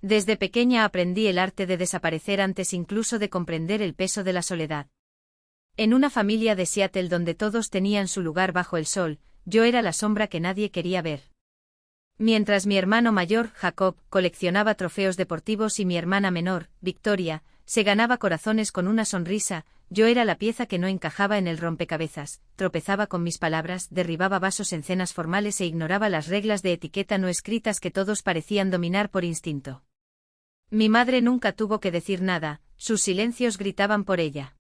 Desde pequeña aprendí el arte de desaparecer antes incluso de comprender el peso de la soledad. En una familia de Seattle donde todos tenían su lugar bajo el sol, yo era la sombra que nadie quería ver. Mientras mi hermano mayor, Jacob, coleccionaba trofeos deportivos y mi hermana menor, Victoria, se ganaba corazones con una sonrisa, yo era la pieza que no encajaba en el rompecabezas, tropezaba con mis palabras, derribaba vasos en cenas formales e ignoraba las reglas de etiqueta no escritas que todos parecían dominar por instinto. Mi madre nunca tuvo que decir nada, sus silencios gritaban por ella.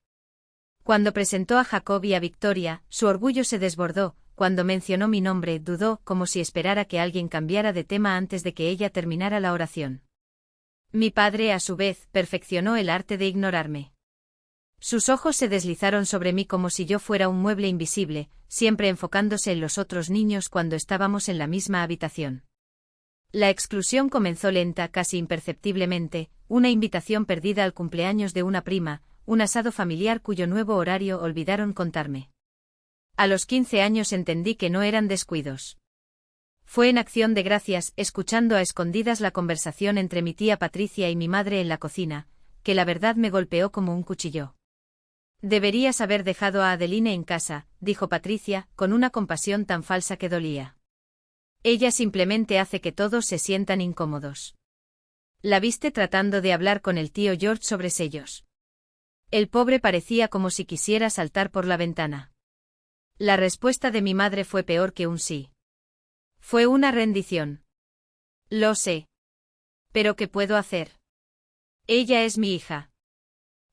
Cuando presentó a Jacob y a Victoria, su orgullo se desbordó. Cuando mencionó mi nombre, dudó, como si esperara que alguien cambiara de tema antes de que ella terminara la oración. Mi padre, a su vez, perfeccionó el arte de ignorarme. Sus ojos se deslizaron sobre mí como si yo fuera un mueble invisible, siempre enfocándose en los otros niños cuando estábamos en la misma habitación. La exclusión comenzó lenta, casi imperceptiblemente, una invitación perdida al cumpleaños de una prima, un asado familiar cuyo nuevo horario olvidaron contarme. A los 15 años entendí que no eran descuidos. Fue en Acción de Gracias, escuchando a escondidas la conversación entre mi tía Patricia y mi madre en la cocina, que la verdad me golpeó como un cuchillo. Deberías haber dejado a Adeline en casa, dijo Patricia, con una compasión tan falsa que dolía. Ella simplemente hace que todos se sientan incómodos. ¿La viste tratando de hablar con el tío George sobre sellos? El pobre parecía como si quisiera saltar por la ventana. La respuesta de mi madre fue peor que un sí. Fue una rendición. Lo sé. ¿Pero qué puedo hacer? Ella es mi hija.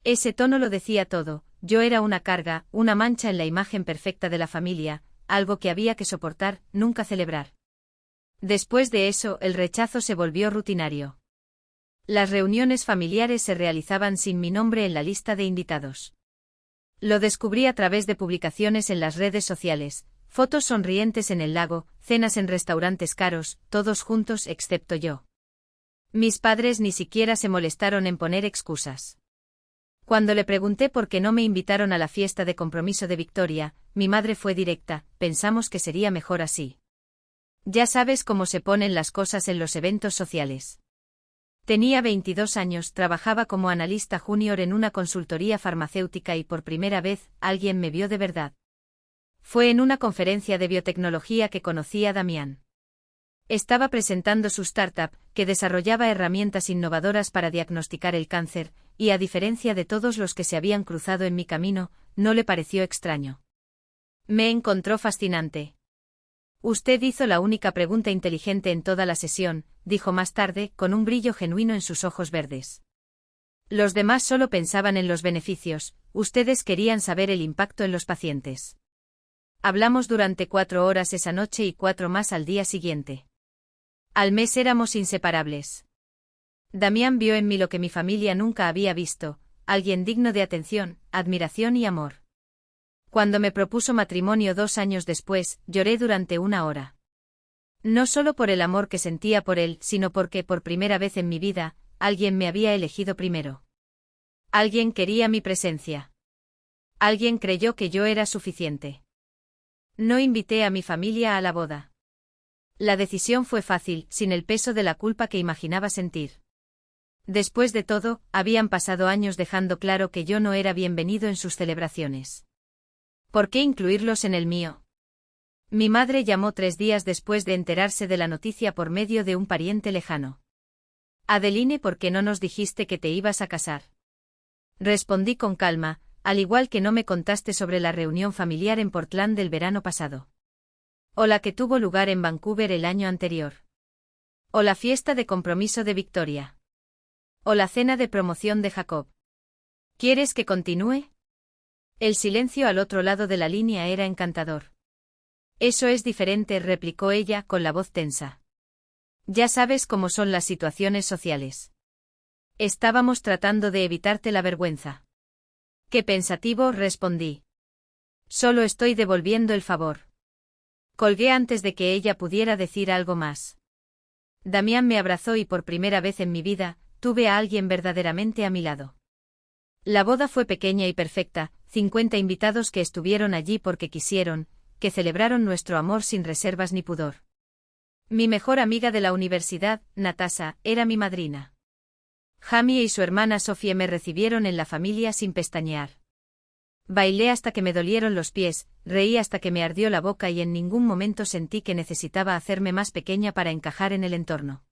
Ese tono lo decía todo, yo era una carga, una mancha en la imagen perfecta de la familia, algo que había que soportar, nunca celebrar. Después de eso, el rechazo se volvió rutinario. Las reuniones familiares se realizaban sin mi nombre en la lista de invitados. Lo descubrí a través de publicaciones en las redes sociales, fotos sonrientes en el lago, cenas en restaurantes caros, todos juntos excepto yo. Mis padres ni siquiera se molestaron en poner excusas. Cuando le pregunté por qué no me invitaron a la fiesta de compromiso de Victoria, mi madre fue directa, pensamos que sería mejor así. Ya sabes cómo se ponen las cosas en los eventos sociales. Tenía 22 años, trabajaba como analista junior en una consultoría farmacéutica y por primera vez, alguien me vio de verdad. Fue en una conferencia de biotecnología que conocí a Damián. Estaba presentando su startup, que desarrollaba herramientas innovadoras para diagnosticar el cáncer, y a diferencia de todos los que se habían cruzado en mi camino, no le pareció extraño. Me encontró fascinante. Usted hizo la única pregunta inteligente en toda la sesión, dijo más tarde, con un brillo genuino en sus ojos verdes. Los demás solo pensaban en los beneficios, ustedes querían saber el impacto en los pacientes. Hablamos durante 4 horas esa noche y 4 más al día siguiente. Al mes éramos inseparables. Damián vio en mí lo que mi familia nunca había visto, alguien digno de atención, admiración y amor. Cuando me propuso matrimonio 2 años después, lloré durante 1 hora. No solo por el amor que sentía por él, sino porque, por primera vez en mi vida, alguien me había elegido primero. Alguien quería mi presencia. Alguien creyó que yo era suficiente. No invité a mi familia a la boda. La decisión fue fácil, sin el peso de la culpa que imaginaba sentir. Después de todo, habían pasado años dejando claro que yo no era bienvenido en sus celebraciones. ¿Por qué incluirlos en el mío? Mi madre llamó 3 días después de enterarse de la noticia por medio de un pariente lejano. Adeline, ¿por qué no nos dijiste que te ibas a casar? Respondí con calma, al igual que no me contaste sobre la reunión familiar en Portland del verano pasado. O la que tuvo lugar en Vancouver el año anterior. O la fiesta de compromiso de Victoria. O la cena de promoción de Jacob. ¿Quieres que continúe? El silencio al otro lado de la línea era encantador. Eso es diferente, replicó ella con la voz tensa. Ya sabes cómo son las situaciones sociales. Estábamos tratando de evitarte la vergüenza. Qué pensativo, respondí. Solo estoy devolviendo el favor. Colgué antes de que ella pudiera decir algo más. Damián me abrazó y por primera vez en mi vida, tuve a alguien verdaderamente a mi lado. La boda fue pequeña y perfecta, 50 invitados que estuvieron allí porque quisieron, que celebraron nuestro amor sin reservas ni pudor. Mi mejor amiga de la universidad, Natasha, era mi madrina. Jamie y su hermana Sophie me recibieron en la familia sin pestañear. Bailé hasta que me dolieron los pies, reí hasta que me ardió la boca y en ningún momento sentí que necesitaba hacerme más pequeña para encajar en el entorno.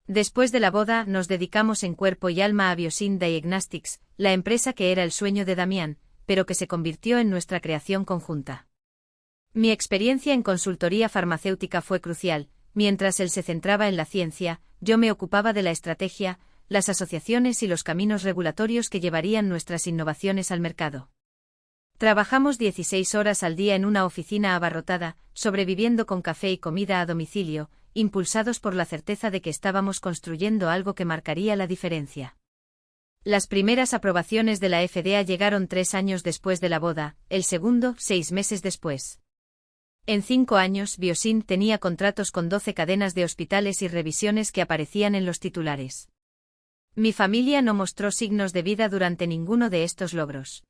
Después de la boda nos dedicamos en cuerpo y alma a Biosyn Diagnostics, la empresa que era el sueño de Damián, pero que se convirtió en nuestra creación conjunta. Mi experiencia en consultoría farmacéutica fue crucial. Mientras él se centraba en la ciencia, yo me ocupaba de la estrategia, las asociaciones y los caminos regulatorios que llevarían nuestras innovaciones al mercado. Trabajamos 16 horas al día en una oficina abarrotada, sobreviviendo con café y comida a domicilio, impulsados por la certeza de que estábamos construyendo algo que marcaría la diferencia. Las primeras aprobaciones de la FDA llegaron 3 años después de la boda, el segundo, 6 meses después. En 5 años, Biosyn tenía contratos con 12 cadenas de hospitales y revisiones que aparecían en los titulares. Mi familia no mostró signos de vida durante ninguno de estos logros.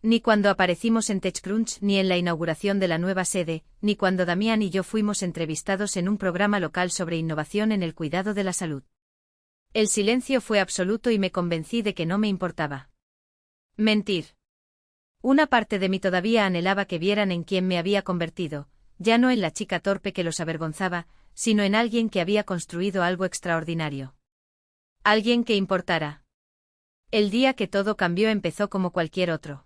Ni cuando aparecimos en TechCrunch, ni en la inauguración de la nueva sede, ni cuando Damián y yo fuimos entrevistados en un programa local sobre innovación en el cuidado de la salud. El silencio fue absoluto y me convencí de que no me importaba mentir. Una parte de mí todavía anhelaba que vieran en quién me había convertido, ya no en la chica torpe que los avergonzaba, sino en alguien que había construido algo extraordinario. Alguien que importara. El día que todo cambió empezó como cualquier otro.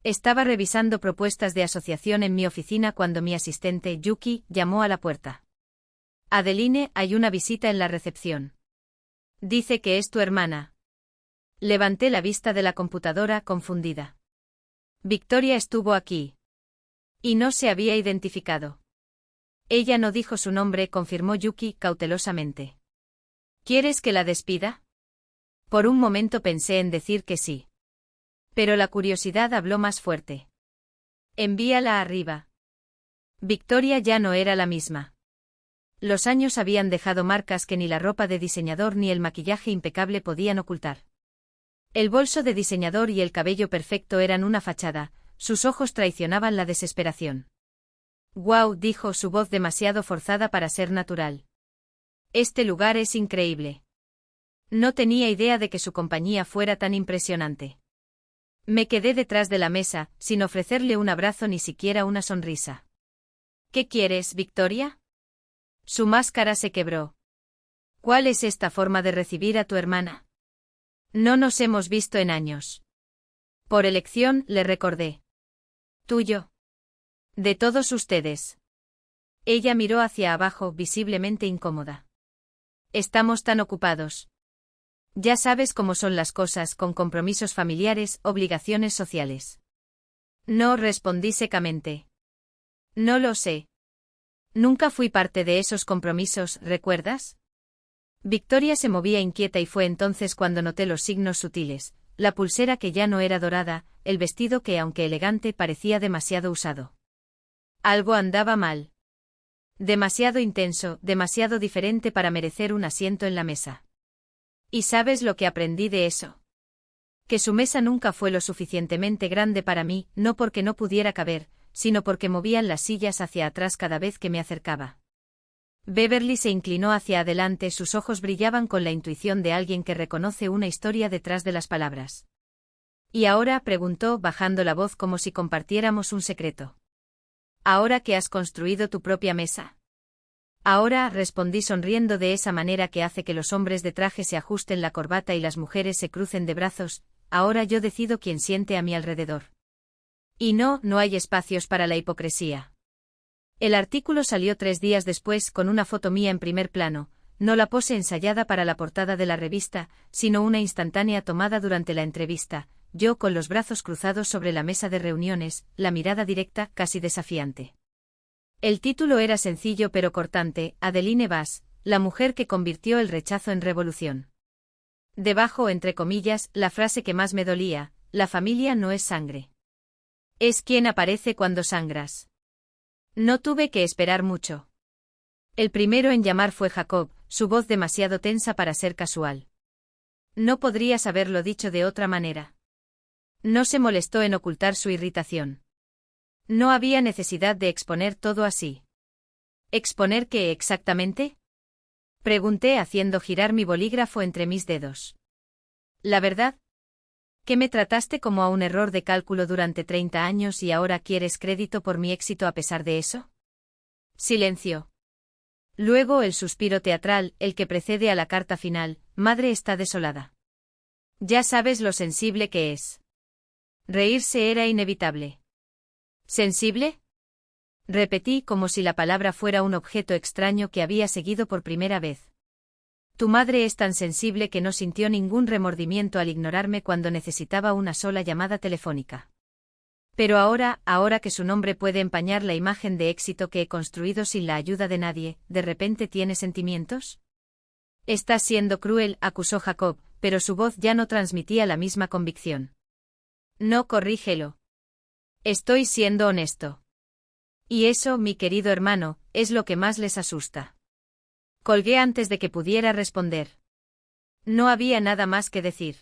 Estaba revisando propuestas de asociación en mi oficina cuando mi asistente, Yuki, llamó a la puerta. Adeline, hay una visita en la recepción. Dice que es tu hermana. Levanté la vista de la computadora, confundida. Victoria estuvo aquí. Y no se había identificado. Ella no dijo su nombre, confirmó Yuki cautelosamente. ¿Quieres que la despida? Por un momento pensé en decir que sí. Pero la curiosidad habló más fuerte. Envíala arriba. Victoria ya no era la misma. Los años habían dejado marcas que ni la ropa de diseñador ni el maquillaje impecable podían ocultar. El bolso de diseñador y el cabello perfecto eran una fachada, sus ojos traicionaban la desesperación. «Guau», dijo, su voz demasiado forzada para ser natural. «Este lugar es increíble». No tenía idea de que su compañía fuera tan impresionante. Me quedé detrás de la mesa, sin ofrecerle un abrazo ni siquiera una sonrisa. «¿Qué quieres, Victoria?» Su máscara se quebró. «¿Cuál es esta forma de recibir a tu hermana? No nos hemos visto en años». Por elección, le recordé. «Tuyo. De todos ustedes». Ella miró hacia abajo, visiblemente incómoda. «Estamos tan ocupados. Ya sabes cómo son las cosas, con compromisos familiares, obligaciones sociales». No, respondí secamente. «No lo sé. Nunca fui parte de esos compromisos, ¿recuerdas?» Victoria se movía inquieta y fue entonces cuando noté los signos sutiles, la pulsera que ya no era dorada, el vestido que, aunque elegante, parecía demasiado usado. Algo andaba mal. Demasiado intenso, demasiado diferente para merecer un asiento en la mesa. ¿Y sabes lo que aprendí de eso? Que su mesa nunca fue lo suficientemente grande para mí, no porque no pudiera caber, sino porque movían las sillas hacia atrás cada vez que me acercaba. Beverly se inclinó hacia adelante, sus ojos brillaban con la intuición de alguien que reconoce una historia detrás de las palabras. «¿Y ahora?», preguntó, bajando la voz como si compartiéramos un secreto. «¿Ahora que has construido tu propia mesa?» «Ahora», respondí sonriendo de esa manera que hace que los hombres de traje se ajusten la corbata y las mujeres se crucen de brazos, «ahora yo decido quién siente a mi alrededor. Y no hay espacios para la hipocresía». El artículo salió 3 días después con una foto mía en primer plano, no la pose ensayada para la portada de la revista, sino una instantánea tomada durante la entrevista, yo con los brazos cruzados sobre la mesa de reuniones, la mirada directa, casi desafiante. El título era sencillo pero cortante: Adeline Bass, la mujer que convirtió el rechazo en revolución. Debajo, entre comillas, la frase que más me dolía: la familia no es sangre. Es quien aparece cuando sangras. No tuve que esperar mucho. El primero en llamar fue Jacob, su voz demasiado tensa para ser casual. No podrías haberlo dicho de otra manera. No se molestó en ocultar su irritación. No había necesidad de exponer todo así. ¿Exponer qué exactamente? Pregunté haciendo girar mi bolígrafo entre mis dedos. La verdad, que me trataste como a un error de cálculo durante 30 años y ahora quieres crédito por mi éxito a pesar de eso. Silencio. Luego el suspiro teatral, el que precede a la carta final: madre está desolada. Ya sabes lo sensible que es. Reírse era inevitable. ¿Sensible? Repetí como si la palabra fuera un objeto extraño que había seguido por primera vez. Tu madre es tan sensible que no sintió ningún remordimiento al ignorarme cuando necesitaba una sola llamada telefónica. Pero ahora que su nombre puede empañar la imagen de éxito que he construido sin la ayuda de nadie, ¿de repente tiene sentimientos? Estás siendo cruel, acusó Jacob, pero su voz ya no transmitía la misma convicción. No, corrígelo. Estoy siendo honesto. Y eso, mi querido hermano, es lo que más les asusta. Colgué antes de que pudiera responder. No había nada más que decir.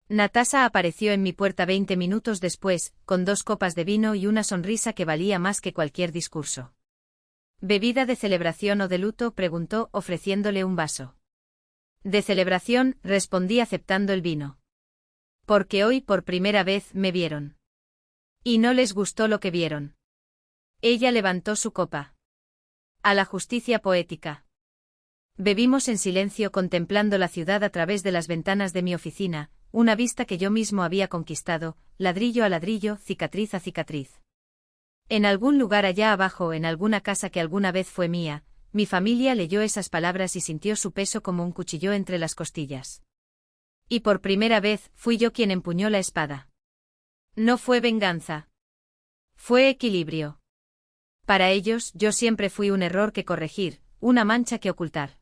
Natasha apareció en mi puerta 20 minutos después, con 2 copas de vino y una sonrisa que valía más que cualquier discurso. ¿Bebida de celebración o de luto?, preguntó, ofreciéndole un vaso. De celebración, respondí aceptando el vino. Porque hoy por primera vez me vieron. Y no les gustó lo que vieron. Ella levantó su copa. A la justicia poética. Bebimos en silencio contemplando la ciudad a través de las ventanas de mi oficina, una vista que yo mismo había conquistado, ladrillo a ladrillo, cicatriz a cicatriz. En algún lugar allá abajo, en alguna casa que alguna vez fue mía, mi familia leyó esas palabras y sintió su peso como un cuchillo entre las costillas. Y por primera vez, fui yo quien empuñó la espada. No fue venganza. Fue equilibrio. Para ellos, yo siempre fui un error que corregir, una mancha que ocultar.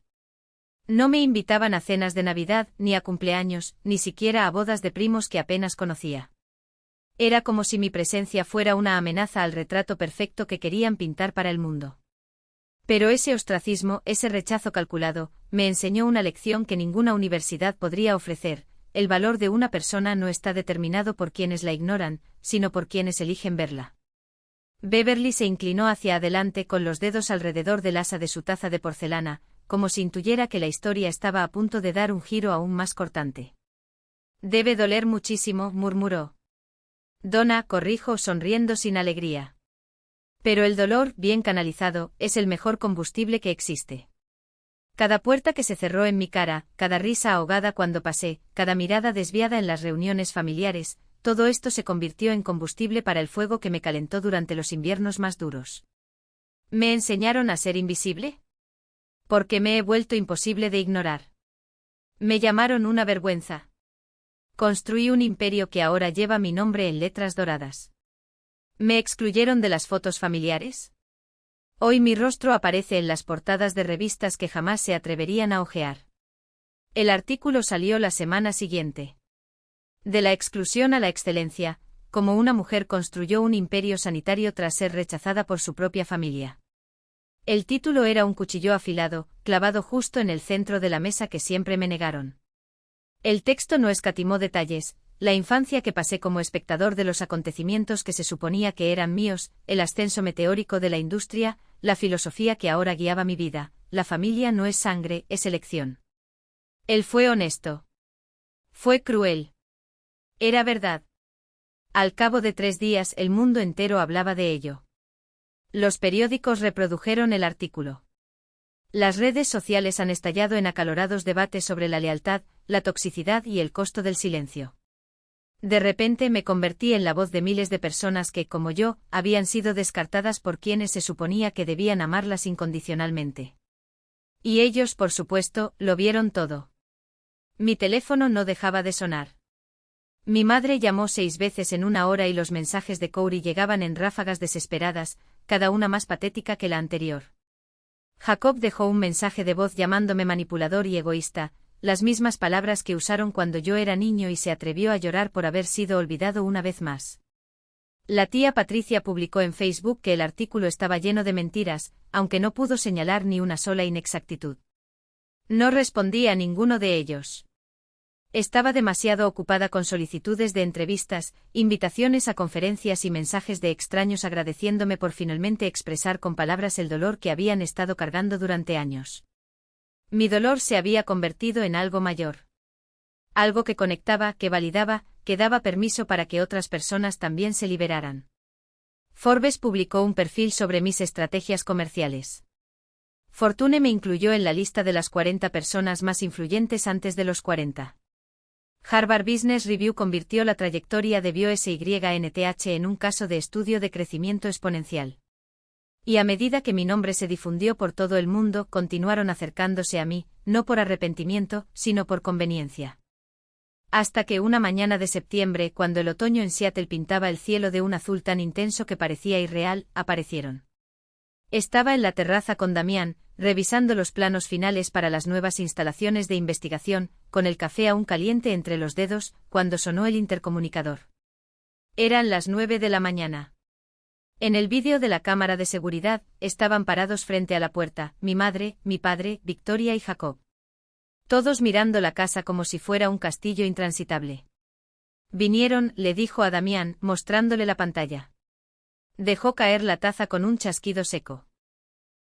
No me invitaban a cenas de Navidad, ni a cumpleaños, ni siquiera a bodas de primos que apenas conocía. Era como si mi presencia fuera una amenaza al retrato perfecto que querían pintar para el mundo. Pero ese ostracismo, ese rechazo calculado, me enseñó una lección que ninguna universidad podría ofrecer: el valor de una persona no está determinado por quienes la ignoran, sino por quienes eligen verla. Beverly se inclinó hacia adelante con los dedos alrededor del asa de su taza de porcelana, como si intuyera que la historia estaba a punto de dar un giro aún más cortante. Debe doler muchísimo, murmuró. Donna, corrijo, sonriendo sin alegría. Pero el dolor, bien canalizado, es el mejor combustible que existe. Cada puerta que se cerró en mi cara, cada risa ahogada cuando pasé, cada mirada desviada en las reuniones familiares, todo esto se convirtió en combustible para el fuego que me calentó durante los inviernos más duros. ¿Me enseñaron a ser invisible? Porque me he vuelto imposible de ignorar. Me llamaron una vergüenza. Construí un imperio que ahora lleva mi nombre en letras doradas. ¿Me excluyeron de las fotos familiares? Hoy mi rostro aparece en las portadas de revistas que jamás se atreverían a hojear. El artículo salió la semana siguiente. De la exclusión a la excelencia, como una mujer construyó un imperio sanitario tras ser rechazada por su propia familia. El título era un cuchillo afilado, clavado justo en el centro de la mesa que siempre me negaron. El texto no escatimó detalles: la infancia que pasé como espectador de los acontecimientos que se suponía que eran míos, el ascenso meteórico de la industria, la filosofía que ahora guiaba mi vida: la familia no es sangre, es elección. Él fue honesto. Fue cruel. Era verdad. Al cabo de 3 días el mundo entero hablaba de ello. Los periódicos reprodujeron el artículo. Las redes sociales han estallado en acalorados debates sobre la lealtad, la toxicidad y el costo del silencio. De repente me convertí en la voz de miles de personas que, como yo, habían sido descartadas por quienes se suponía que debían amarlas incondicionalmente. Y ellos, por supuesto, lo vieron todo. Mi teléfono no dejaba de sonar. Mi madre llamó 6 veces en una hora y los mensajes de Corey llegaban en ráfagas desesperadas, cada una más patética que la anterior. Jacob dejó un mensaje de voz llamándome manipulador y egoísta, las mismas palabras que usaron cuando yo era niño, y se atrevió a llorar por haber sido olvidado una vez más. La tía Patricia publicó en Facebook que el artículo estaba lleno de mentiras, aunque no pudo señalar ni una sola inexactitud. No respondí a ninguno de ellos. Estaba demasiado ocupada con solicitudes de entrevistas, invitaciones a conferencias y mensajes de extraños agradeciéndome por finalmente expresar con palabras el dolor que habían estado cargando durante años. Mi dolor se había convertido en algo mayor. Algo que conectaba, que validaba, que daba permiso para que otras personas también se liberaran. Forbes publicó un perfil sobre mis estrategias comerciales. Fortune me incluyó en la lista de las 40 personas más influyentes antes de los 40. Harvard Business Review convirtió la trayectoria de BioSYNTH en un caso de estudio de crecimiento exponencial. Y a medida que mi nombre se difundió por todo el mundo, continuaron acercándose a mí, no por arrepentimiento, sino por conveniencia. Hasta que una mañana de septiembre, cuando el otoño en Seattle pintaba el cielo de un azul tan intenso que parecía irreal, aparecieron. Estaba en la terraza con Damián, revisando los planos finales para las nuevas instalaciones de investigación, con el café aún caliente entre los dedos, cuando sonó el intercomunicador. Eran las 9 de la mañana. En el vídeo de la cámara de seguridad, estaban parados frente a la puerta, mi madre, mi padre, Victoria y Jacob. Todos mirando la casa como si fuera un castillo intransitable. Vinieron, le dijo a Damián, mostrándole la pantalla. Dejó caer la taza con un chasquido seco.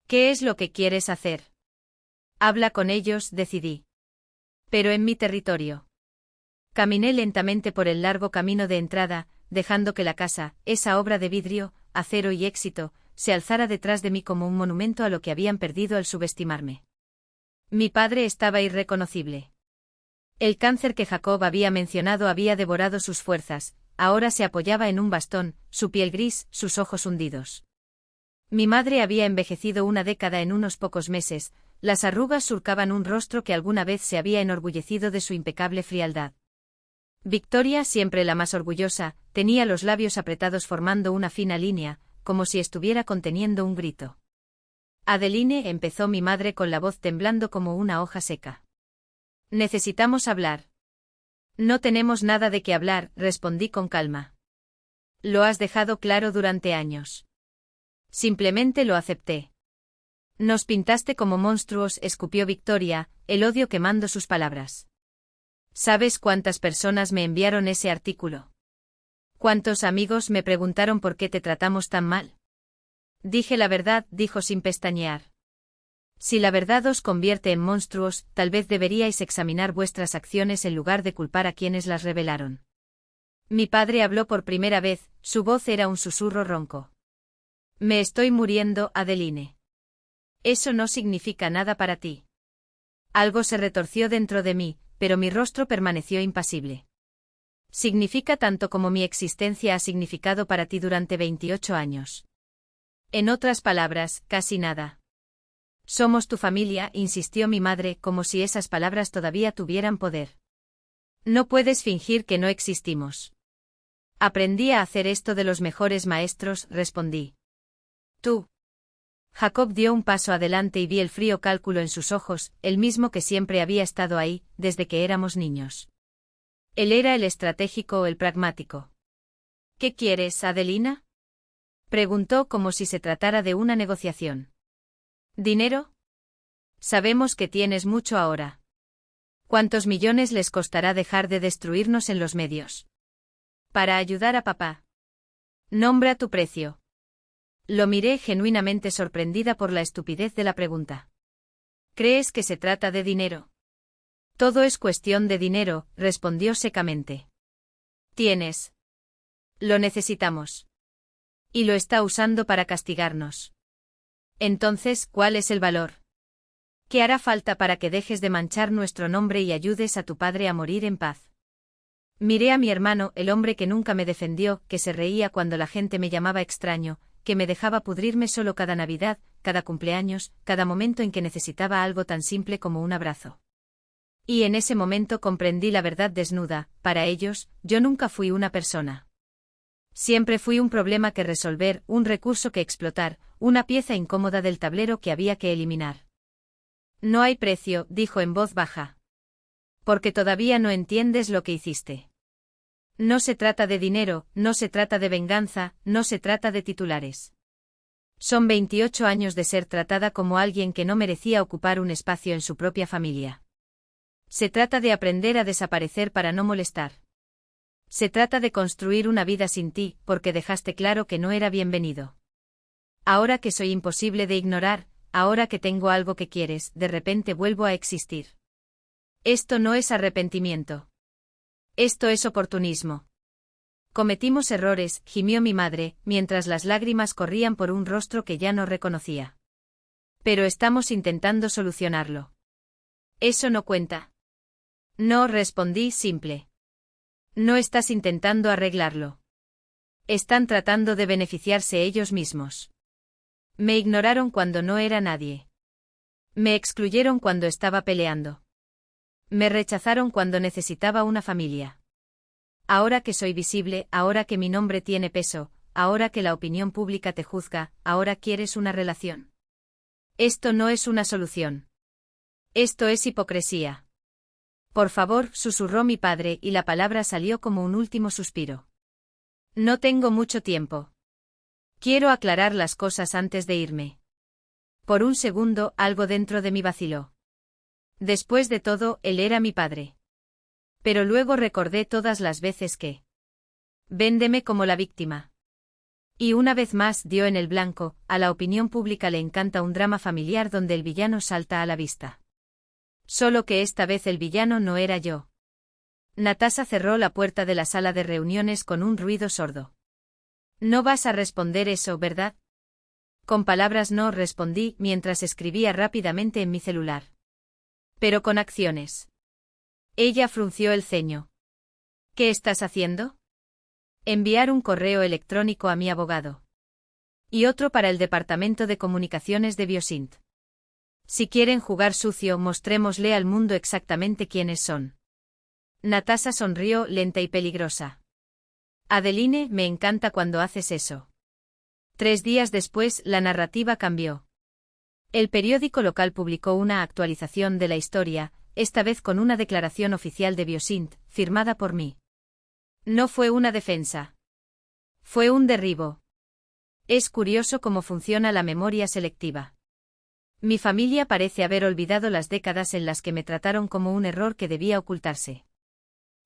¿Qué es lo que quieres hacer? Habla con ellos, decidí. Pero en mi territorio. Caminé lentamente por el largo camino de entrada, dejando que la casa, esa obra de vidrio, acero y éxito, se alzara detrás de mí como un monumento a lo que habían perdido al subestimarme. Mi padre estaba irreconocible. El cáncer que Jacob había mencionado había devorado sus fuerzas, ahora se apoyaba en un bastón, su piel gris, sus ojos hundidos. Mi madre había envejecido una década en unos pocos meses, las arrugas surcaban un rostro que alguna vez se había enorgullecido de su impecable frialdad. Victoria, siempre la más orgullosa, tenía los labios apretados formando una fina línea, como si estuviera conteniendo un grito. Adeline, empezó mi madre con la voz temblando como una hoja seca. Necesitamos hablar. No tenemos nada de qué hablar, respondí con calma. Lo has dejado claro durante años. Simplemente lo acepté. Nos pintaste como monstruos, escupió Victoria, el odio quemando sus palabras. ¿Sabes cuántas personas me enviaron ese artículo? ¿Cuántos amigos me preguntaron por qué te tratamos tan mal? Dije la verdad, dijo sin pestañear. Si la verdad os convierte en monstruos, tal vez deberíais examinar vuestras acciones en lugar de culpar a quienes las revelaron. Mi padre habló por primera vez, su voz era un susurro ronco. Me estoy muriendo, Adeline. Eso no significa nada para ti. Algo se retorció dentro de mí, pero mi rostro permaneció impasible. Significa tanto como mi existencia ha significado para ti durante 28 años. En otras palabras, casi nada. Somos tu familia, insistió mi madre, como si esas palabras todavía tuvieran poder. No puedes fingir que no existimos. Aprendí a hacer esto de los mejores maestros, respondí. Tú. Jacob dio un paso adelante y vi el frío cálculo en sus ojos, el mismo que siempre había estado ahí, desde que éramos niños. Él era el estratégico o el pragmático. ¿Qué quieres, Adelina? Preguntó como si se tratara de una negociación. ¿Dinero? Sabemos que tienes mucho ahora. ¿Cuántos millones les costará dejar de destruirnos en los medios? Para ayudar a papá. Nombra tu precio. Lo miré genuinamente sorprendida por la estupidez de la pregunta. ¿Crees que se trata de dinero? Todo es cuestión de dinero, respondió secamente. Tienes. Lo necesitamos. Y lo está usando para castigarnos. Entonces, ¿cuál es el valor? ¿Qué hará falta para que dejes de manchar nuestro nombre y ayudes a tu padre a morir en paz? Miré a mi hermano, el hombre que nunca me defendió, que se reía cuando la gente me llamaba extraño, que me dejaba pudrirme solo cada Navidad, cada cumpleaños, cada momento en que necesitaba algo tan simple como un abrazo. Y en ese momento comprendí la verdad desnuda, para ellos, yo nunca fui una persona. Siempre fui un problema que resolver, un recurso que explotar, una pieza incómoda del tablero que había que eliminar. No hay precio, dijo en voz baja. Porque todavía no entiendes lo que hiciste. No se trata de dinero, no se trata de venganza, no se trata de titulares. Son 28 años de ser tratada como alguien que no merecía ocupar un espacio en su propia familia. Se trata de aprender a desaparecer para no molestar. Se trata de construir una vida sin ti, porque dejaste claro que no era bienvenido. Ahora que soy imposible de ignorar, ahora que tengo algo que quieres, de repente vuelvo a existir. Esto no es arrepentimiento. Esto es oportunismo. Cometimos errores, gimió mi madre, mientras las lágrimas corrían por un rostro que ya no reconocía. Pero estamos intentando solucionarlo. Eso no cuenta. No, respondí simple. No estás intentando arreglarlo. Están tratando de beneficiarse ellos mismos. Me ignoraron cuando no era nadie. Me excluyeron cuando estaba peleando. Me rechazaron cuando necesitaba una familia. Ahora que soy visible, ahora que mi nombre tiene peso, ahora que la opinión pública te juzga, ahora quieres una relación. Esto no es una solución. Esto es hipocresía. Por favor, susurró mi padre y la palabra salió como un último suspiro. No tengo mucho tiempo. Quiero aclarar las cosas antes de irme. Por un segundo, algo dentro de mí vaciló. Después de todo, él era mi padre. Pero luego recordé todas las veces que... Véndeme como la víctima. Y una vez más dio en el blanco, a la opinión pública le encanta un drama familiar donde el villano salta a la vista. Solo que esta vez el villano no era yo. Natasha cerró la puerta de la sala de reuniones con un ruido sordo. No vas a responder eso, ¿verdad? Con palabras no respondí mientras escribía rápidamente en mi celular. Pero con acciones. Ella frunció el ceño. ¿Qué estás haciendo? Enviar un correo electrónico a mi abogado. Y otro para el Departamento de Comunicaciones de Biosint. Si quieren jugar sucio, mostrémosle al mundo exactamente quiénes son. Natasha sonrió lenta y peligrosa. Adeline, me encanta cuando haces eso. 3 días después, la narrativa cambió. El periódico local publicó una actualización de la historia, esta vez con una declaración oficial de Biosint, firmada por mí. No fue una defensa. Fue un derribo. Es curioso cómo funciona la memoria selectiva. Mi familia parece haber olvidado las décadas en las que me trataron como un error que debía ocultarse.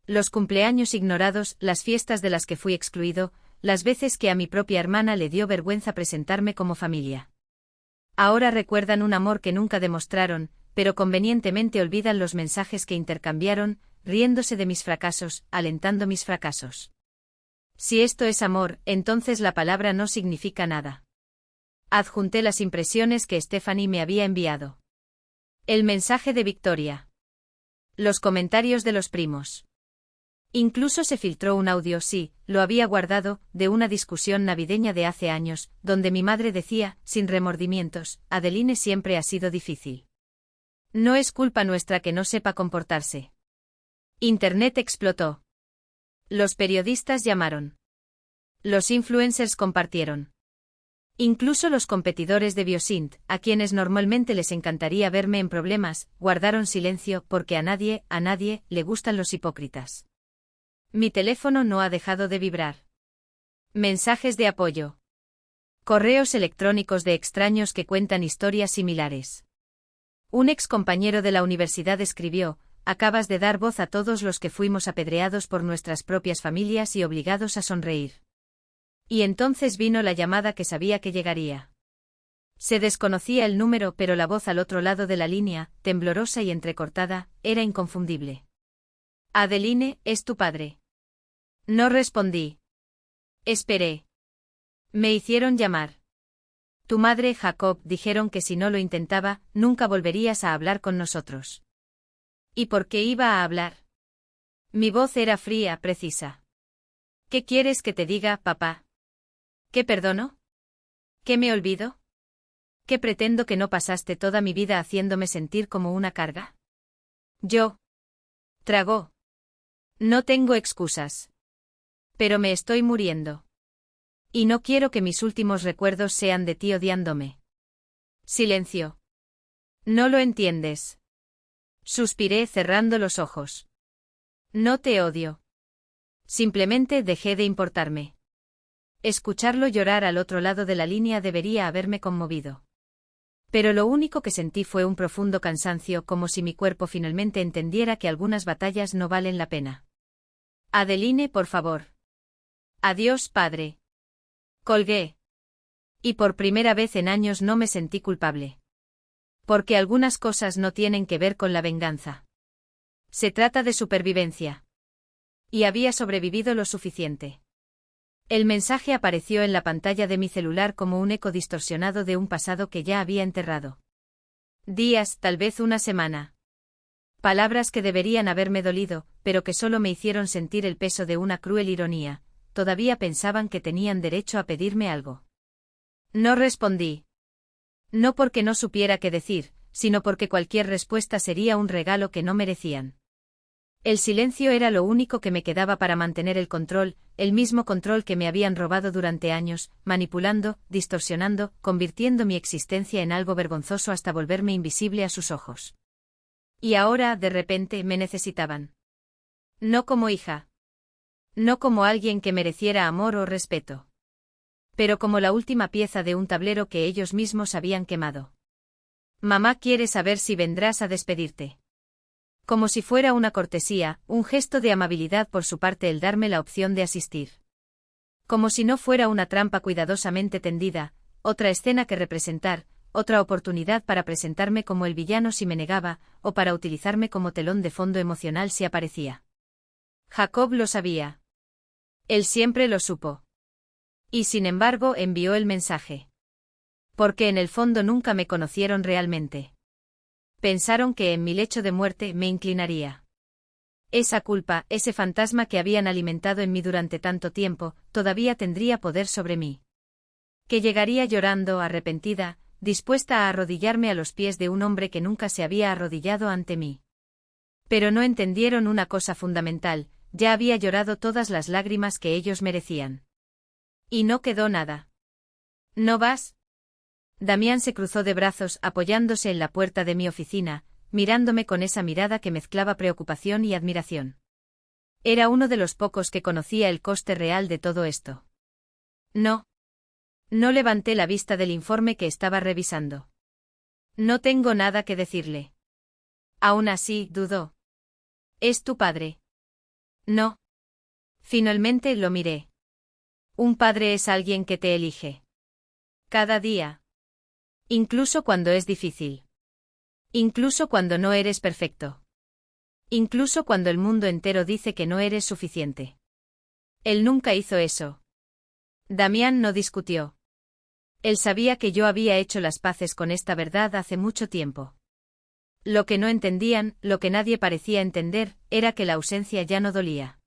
Los cumpleaños ignorados, las fiestas de las que fui excluido, las veces que a mi propia hermana le dio vergüenza presentarme como familia. Ahora recuerdan un amor que nunca demostraron, pero convenientemente olvidan los mensajes que intercambiaron, riéndose de mis fracasos, alentando mis fracasos. Si esto es amor, entonces la palabra no significa nada. Adjunté las impresiones que Stephanie me había enviado. El mensaje de Victoria. Los comentarios de los primos. Incluso se filtró un audio, sí, lo había guardado, de una discusión navideña de hace años, donde mi madre decía, sin remordimientos, Adeline siempre ha sido difícil. No es culpa nuestra que no sepa comportarse. Internet explotó. Los periodistas llamaron. Los influencers compartieron. Incluso los competidores de Biosint, a quienes normalmente les encantaría verme en problemas, guardaron silencio porque a nadie le gustan los hipócritas. Mi teléfono no ha dejado de vibrar. Mensajes de apoyo. Correos electrónicos de extraños que cuentan historias similares. Un ex compañero de la universidad escribió, acabas de dar voz a todos los que fuimos apedreados por nuestras propias familias y obligados a sonreír. Y entonces vino la llamada que sabía que llegaría. Se desconocía el número, pero la voz al otro lado de la línea, temblorosa y entrecortada, era inconfundible. Adeline, es tu padre. No respondí. Esperé. Me hicieron llamar. Tu madre, Jacob, dijeron que si no lo intentaba, nunca volverías a hablar con nosotros. ¿Y por qué iba a hablar? Mi voz era fría, precisa. ¿Qué quieres que te diga, papá? ¿Qué perdono? ¿Qué me olvido? ¿Qué pretendo que no pasaste toda mi vida haciéndome sentir como una carga? Yo. Tragó. No tengo excusas. Pero me estoy muriendo. Y no quiero que mis últimos recuerdos sean de ti odiándome. Silencio. No lo entiendes. Suspiré cerrando los ojos. No te odio. Simplemente dejé de importarme. Escucharlo llorar al otro lado de la línea debería haberme conmovido. Pero lo único que sentí fue un profundo cansancio, como si mi cuerpo finalmente entendiera que algunas batallas no valen la pena. Adeline, por favor. Adiós, padre. Colgué. Y por primera vez en años no me sentí culpable. Porque algunas cosas no tienen que ver con la venganza. Se trata de supervivencia. Y había sobrevivido lo suficiente. El mensaje apareció en la pantalla de mi celular como un eco distorsionado de un pasado que ya había enterrado. Días, tal vez una semana. Palabras que deberían haberme dolido, pero que solo me hicieron sentir el peso de una cruel ironía. Todavía pensaban que tenían derecho a pedirme algo. No respondí. No porque no supiera qué decir, sino porque cualquier respuesta sería un regalo que no merecían. El silencio era lo único que me quedaba para mantener el control, el mismo control que me habían robado durante años, manipulando, distorsionando, convirtiendo mi existencia en algo vergonzoso hasta volverme invisible a sus ojos. Y ahora, de repente, me necesitaban. No como hija. No como alguien que mereciera amor o respeto. Pero como la última pieza de un tablero que ellos mismos habían quemado. Mamá quiere saber si vendrás a despedirte. Como si fuera una cortesía, un gesto de amabilidad por su parte el darme la opción de asistir. Como si no fuera una trampa cuidadosamente tendida, otra escena que representar, otra oportunidad para presentarme como el villano si me negaba, o para utilizarme como telón de fondo emocional si aparecía. Jacob lo sabía. Él siempre lo supo. Y sin embargo envió el mensaje. Porque en el fondo nunca me conocieron realmente. Pensaron que en mi lecho de muerte me inclinaría. Esa culpa, ese fantasma que habían alimentado en mí durante tanto tiempo, todavía tendría poder sobre mí. Que llegaría llorando, arrepentida, dispuesta a arrodillarme a los pies de un hombre que nunca se había arrodillado ante mí. Pero no entendieron una cosa fundamental, ya había llorado todas las lágrimas que ellos merecían. Y no quedó nada. ¿No vas? Damián se cruzó de brazos apoyándose en la puerta de mi oficina, mirándome con esa mirada que mezclaba preocupación y admiración. Era uno de los pocos que conocía el coste real de todo esto. No. No levanté la vista del informe que estaba revisando. No tengo nada que decirle. Aún así, dudó. ¿Es tu padre? No. Finalmente lo miré. Un padre es alguien que te elige. Cada día. Incluso cuando es difícil. Incluso cuando no eres perfecto. Incluso cuando el mundo entero dice que no eres suficiente. Él nunca hizo eso. Damián no discutió. Él sabía que yo había hecho las paces con esta verdad hace mucho tiempo. Lo que no entendían, lo que nadie parecía entender, era que la ausencia ya no dolía.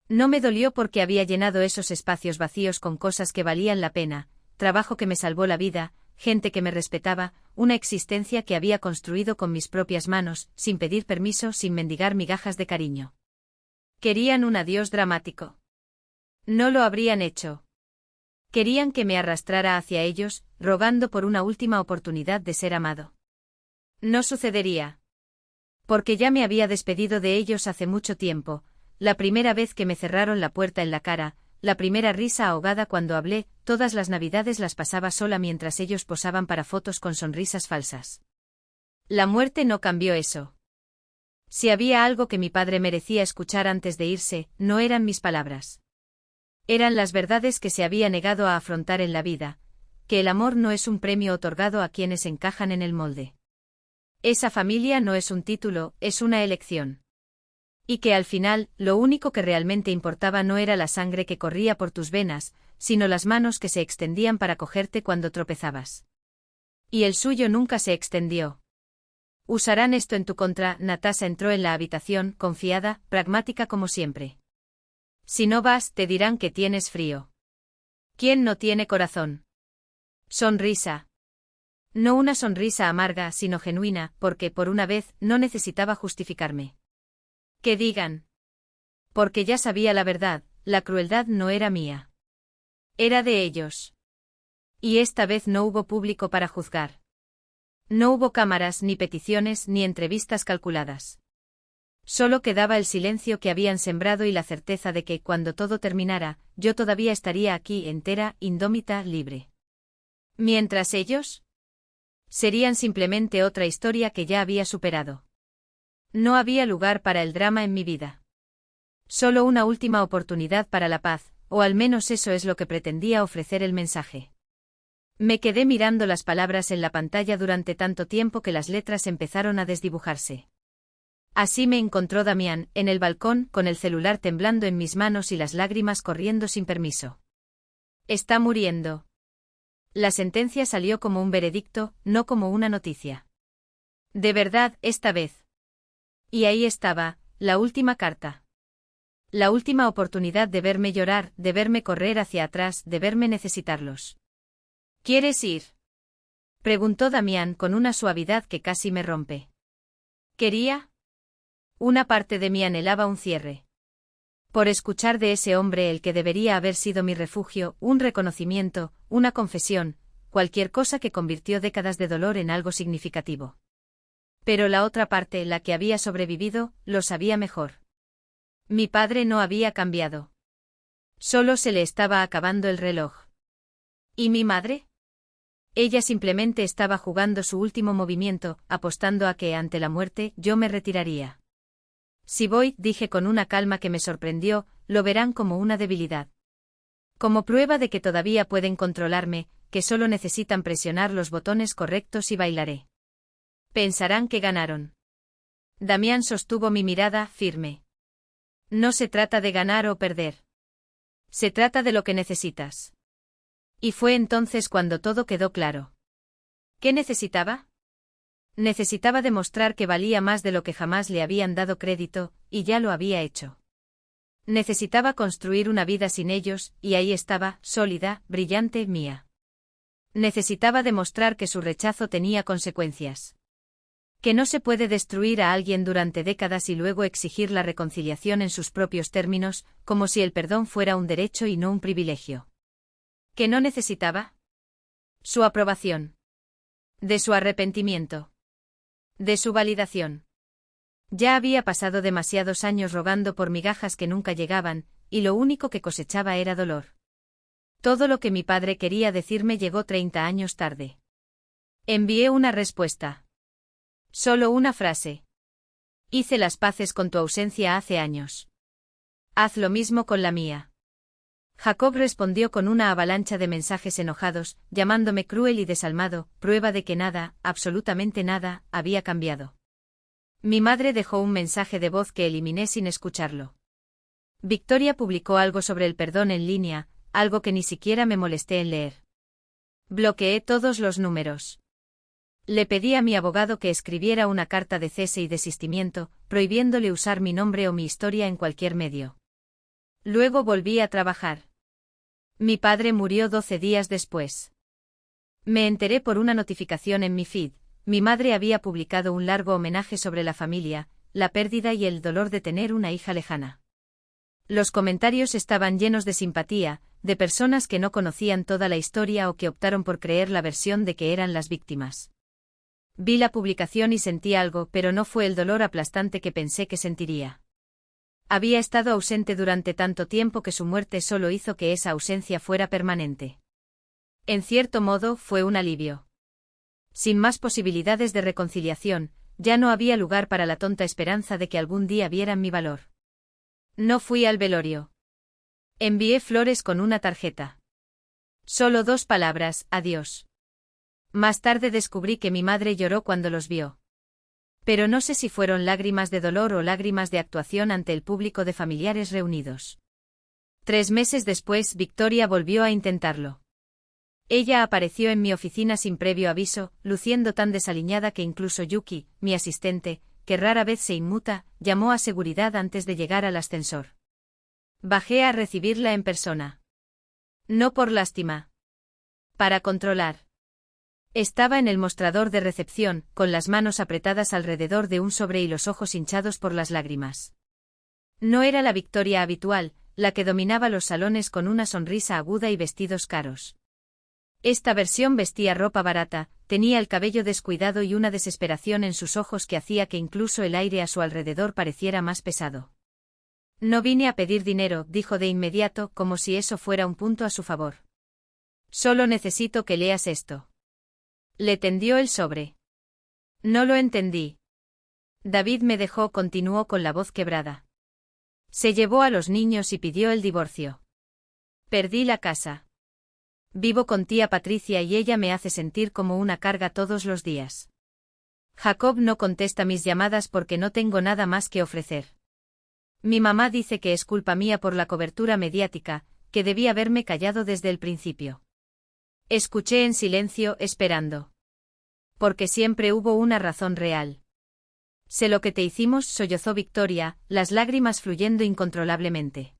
No me dolió porque había llenado esos espacios vacíos con cosas que valían la pena, trabajo que me salvó la vida, gente que me respetaba, una existencia que había construido con mis propias manos, sin pedir permiso, sin mendigar migajas de cariño. Querían un adiós dramático. No lo habrían hecho. Querían que me arrastrara hacia ellos, rogando por una última oportunidad de ser amado. No sucedería. Porque ya me había despedido de ellos hace mucho tiempo, la primera vez que me cerraron la puerta en la cara, la primera risa ahogada cuando hablé, todas las navidades las pasaba sola mientras ellos posaban para fotos con sonrisas falsas. La muerte no cambió eso. Si había algo que mi padre merecía escuchar antes de irse, no eran mis palabras. Eran las verdades que se había negado a afrontar en la vida, que el amor no es un premio otorgado a quienes encajan en el molde. Esa familia no es un título, es una elección. Y que al final, lo único que realmente importaba no era la sangre que corría por tus venas, sino las manos que se extendían para cogerte cuando tropezabas. Y el suyo nunca se extendió. Usarán esto en tu contra. Natasha entró en la habitación, confiada, pragmática como siempre. Si no vas, te dirán que tienes frío. ¿Quién no tiene corazón? Sonrisa. No una sonrisa amarga, sino genuina, porque, por una vez, no necesitaba justificarme. Que digan. Porque ya sabía la verdad, la crueldad no era mía. Era de ellos. Y esta vez no hubo público para juzgar. No hubo cámaras, ni peticiones, ni entrevistas calculadas. Solo quedaba el silencio que habían sembrado y la certeza de que, cuando todo terminara, yo todavía estaría aquí entera, indómita, libre. Mientras ellos serían simplemente otra historia que ya había superado. No había lugar para el drama en mi vida. Solo una última oportunidad para la paz, o al menos eso es lo que pretendía ofrecer el mensaje. Me quedé mirando las palabras en la pantalla durante tanto tiempo que las letras empezaron a desdibujarse. Así me encontró Damián, en el balcón, con el celular temblando en mis manos y las lágrimas corriendo sin permiso. Está muriendo. La sentencia salió como un veredicto, no como una noticia. De verdad, esta vez. Y ahí estaba, la última carta. La última oportunidad de verme llorar, de verme correr hacia atrás, de verme necesitarlos. ¿Quieres ir?, preguntó Damián con una suavidad que casi me rompe. ¿Quería? Una parte de mí anhelaba un cierre. Por escuchar de ese hombre el que debería haber sido mi refugio, un reconocimiento, una confesión, cualquier cosa que convirtió décadas de dolor en algo significativo. Pero la otra parte, la que había sobrevivido, lo sabía mejor. Mi padre no había cambiado. Solo se le estaba acabando el reloj. ¿Y mi madre? Ella simplemente estaba jugando su último movimiento, apostando a que, ante la muerte, yo me retiraría. Si voy, dije con una calma que me sorprendió, lo verán como una debilidad. Como prueba de que todavía pueden controlarme, que solo necesitan presionar los botones correctos y bailaré. Pensarán que ganaron. Damián sostuvo mi mirada, firme. No se trata de ganar o perder. Se trata de lo que necesitas. Y fue entonces cuando todo quedó claro. ¿Qué necesitaba? Necesitaba demostrar que valía más de lo que jamás le habían dado crédito, y ya lo había hecho. Necesitaba construir una vida sin ellos, y ahí estaba, sólida, brillante, mía. Necesitaba demostrar que su rechazo tenía consecuencias. Que no se puede destruir a alguien durante décadas y luego exigir la reconciliación en sus propios términos, como si el perdón fuera un derecho y no un privilegio. ¿Qué no necesitaba? Su aprobación. De su arrepentimiento. De su validación. Ya había pasado demasiados años rogando por migajas que nunca llegaban, y lo único que cosechaba era dolor. Todo lo que mi padre quería decirme llegó 30 años tarde. Envié una respuesta. Solo una frase. Hice las paces con tu ausencia hace años. Haz lo mismo con la mía. Jacob respondió con una avalancha de mensajes enojados, llamándome cruel y desalmado, prueba de que nada, absolutamente nada, había cambiado. Mi madre dejó un mensaje de voz que eliminé sin escucharlo. Victoria publicó algo sobre el perdón en línea, algo que ni siquiera me molesté en leer. Bloqueé todos los números. Le pedí a mi abogado que escribiera una carta de cese y desistimiento, prohibiéndole usar mi nombre o mi historia en cualquier medio. Luego volví a trabajar. Mi padre murió 12 días después. Me enteré por una notificación en mi feed. Mi madre había publicado un largo homenaje sobre la familia, la pérdida y el dolor de tener una hija lejana. Los comentarios estaban llenos de simpatía, de personas que no conocían toda la historia o que optaron por creer la versión de que eran las víctimas. Vi la publicación y sentí algo, pero no fue el dolor aplastante que pensé que sentiría. Había estado ausente durante tanto tiempo que su muerte solo hizo que esa ausencia fuera permanente. En cierto modo, fue un alivio. Sin más posibilidades de reconciliación, ya no había lugar para la tonta esperanza de que algún día vieran mi valor. No fui al velorio. Envié flores con una tarjeta. Solo 2 palabras, adiós. Más tarde descubrí que mi madre lloró cuando los vio. Pero no sé si fueron lágrimas de dolor o lágrimas de actuación ante el público de familiares reunidos. 3 meses después, Victoria volvió a intentarlo. Ella apareció en mi oficina sin previo aviso, luciendo tan desaliñada que incluso Yuki, mi asistente, que rara vez se inmuta, llamó a seguridad antes de llegar al ascensor. Bajé a recibirla en persona. No por lástima. Para controlar. Estaba en el mostrador de recepción, con las manos apretadas alrededor de un sobre y los ojos hinchados por las lágrimas. No era la Victoria habitual, la que dominaba los salones con una sonrisa aguda y vestidos caros. Esta versión vestía ropa barata, tenía el cabello descuidado y una desesperación en sus ojos que hacía que incluso el aire a su alrededor pareciera más pesado. No vine a pedir dinero, dijo de inmediato, como si eso fuera un punto a su favor. Solo necesito que leas esto. Le tendió el sobre. No lo entendí. David me dejó, continuó con la voz quebrada. Se llevó a los niños y pidió el divorcio. Perdí la casa. Vivo con tía Patricia y ella me hace sentir como una carga todos los días. Jacob no contesta mis llamadas porque no tengo nada más que ofrecer. Mi mamá dice que es culpa mía por la cobertura mediática, que debí haberme callado desde el principio. Escuché en silencio, esperando. Porque siempre hubo una razón real. Sé lo que te hicimos, sollozó Victoria, las lágrimas fluyendo incontrolablemente.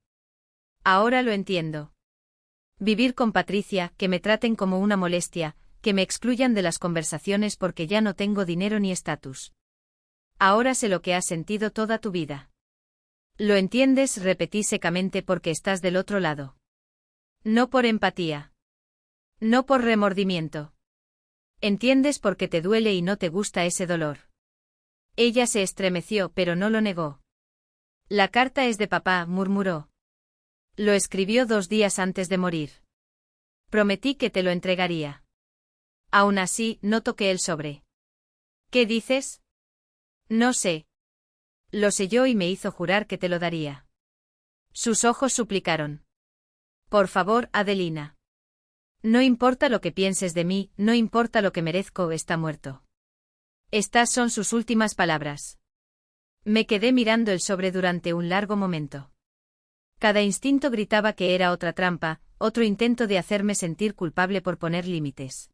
Ahora lo entiendo. Vivir con Patricia, que me traten como una molestia, que me excluyan de las conversaciones porque ya no tengo dinero ni estatus. Ahora sé lo que has sentido toda tu vida. Lo entiendes, repetí secamente, porque estás del otro lado. No por empatía. No por remordimiento. Entiendes porque te duele y no te gusta ese dolor. Ella se estremeció, pero no lo negó. La carta es de papá, murmuró. Lo escribió 2 días antes de morir. Prometí que te lo entregaría. Aún así, no toqué el sobre. ¿Qué dices? No sé. Lo selló y me hizo jurar que te lo daría. Sus ojos suplicaron. Por favor, Adelina. No importa lo que pienses de mí, no importa lo que merezco, está muerto. Estas son sus últimas palabras. Me quedé mirando el sobre durante un largo momento. Cada instinto gritaba que era otra trampa, otro intento de hacerme sentir culpable por poner límites.